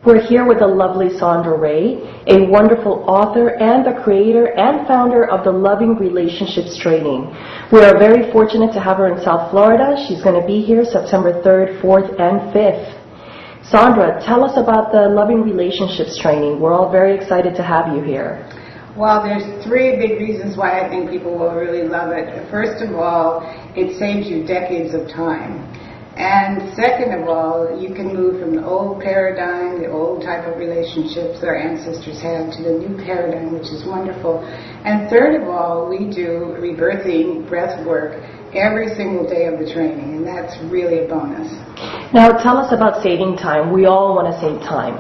We're here with the lovely Sondra Ray, a wonderful author and the creator and founder of the Loving Relationships Training. We are very fortunate to have her in South Florida. She's going to be here September 3rd, 4th, and 5th. Sondra, tell us about the Loving Relationships Training. We're all very excited to have you here. Well, there's three big reasons why I think people will really love it. First of all, it saves you decades of time. And second of all, you can move from the old paradigm, the old type of relationships that our ancestors had, to the new paradigm, which is wonderful. And third of all, we do rebirthing breath work every single day of the training, and that's really a bonus. Now tell us about saving time. We all want to save time.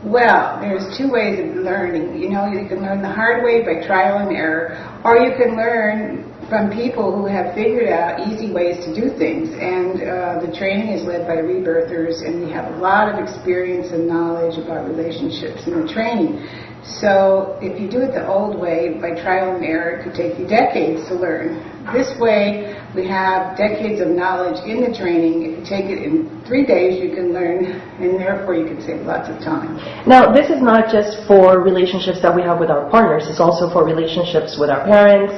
Well, there's two ways of learning. You know, you can learn the hard way by trial and error, or you can learn from people who have figured out easy ways to do things. And the training is led by rebirthers, and we have a lot of experience and knowledge about relationships in the training. So if you do it the old way, by trial and error, it could take you decades to learn. This way, we have decades of knowledge in the training. If you take it in 3 days, you can learn, and therefore you can save lots of time. Now, this is not just for relationships that we have with our partners. It's also for relationships with our parents,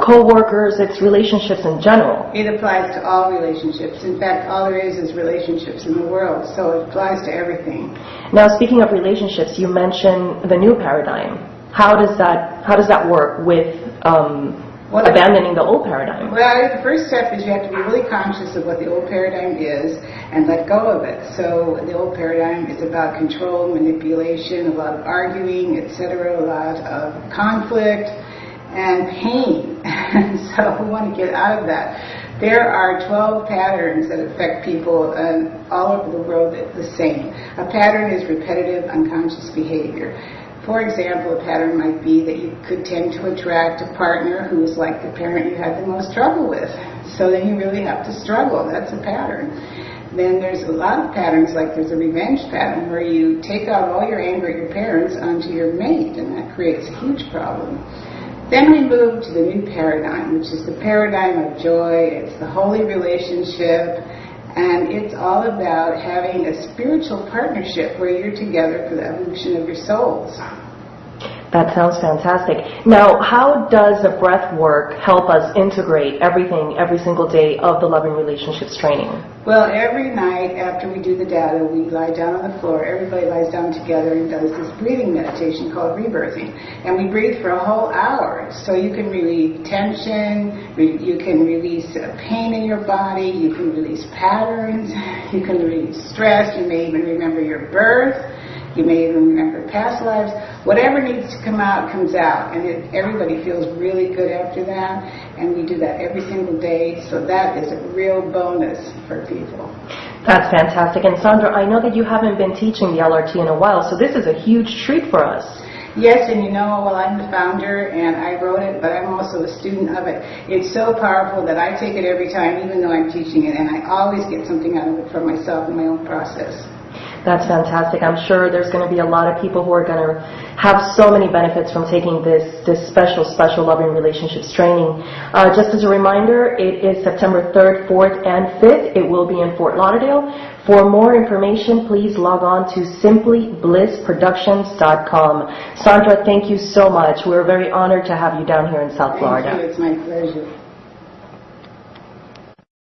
co-workers. It's relationships in general. It applies to all relationships. In fact, all there is relationships in the world, so it applies to everything. Now, speaking of relationships, you mentioned the new paradigm. How does that work with abandoning the old paradigm? Well, the first step is you have to be really conscious of what the old paradigm is and let go of it. So the old paradigm is about control, manipulation, a lot of arguing, etc., a lot of conflict and pain. And so we want to get out of that. There are 12 patterns that affect people all over the world the same. A pattern is repetitive, unconscious behavior. For example, a pattern might be that you could tend to attract a partner who is like the parent you had the most trouble with. So then you really have to struggle. That's a pattern. Then there's a lot of patterns, like there's a revenge pattern where you take out all your anger at your parents onto your mate, and that creates a huge problem. Then we move to the new paradigm, which is the paradigm of joy. It's the holy relationship. And it's all about having a spiritual partnership where you're together for the evolution of your souls. That sounds fantastic. Now, how does the breath work help us integrate everything every single day of the Loving Relationships Training? Well, every night after we do the data, we lie down on the floor. Everybody lies down together and does this breathing meditation called rebirthing. And we breathe for a whole hour. So you can relieve tension, you can release pain in your body, you can release patterns, you can release stress, you may even remember your birth. You may even remember past lives. Whatever needs to come out, comes out. And everybody feels really good after that. And we do that every single day. So that is a real bonus for people. That's fantastic. And Sondra, I know that you haven't been teaching the LRT in a while, so this is a huge treat for us. Yes, and you know, well, I'm the founder, and I wrote it, but I'm also a student of it. It's so powerful that I take it every time, even though I'm teaching it, and I always get something out of it for myself in my own process. That's fantastic. I'm sure there's going to be a lot of people who are going to have so many benefits from taking this special Loving Relationships Training. Just as a reminder, it is September 3rd, 4th, and 5th. It will be in Fort Lauderdale. For more information, please log on to simplyblisspproductions.com. Sondra, thank you so much. We're very honored to have you down here in South Florida. Thank you. It's my pleasure.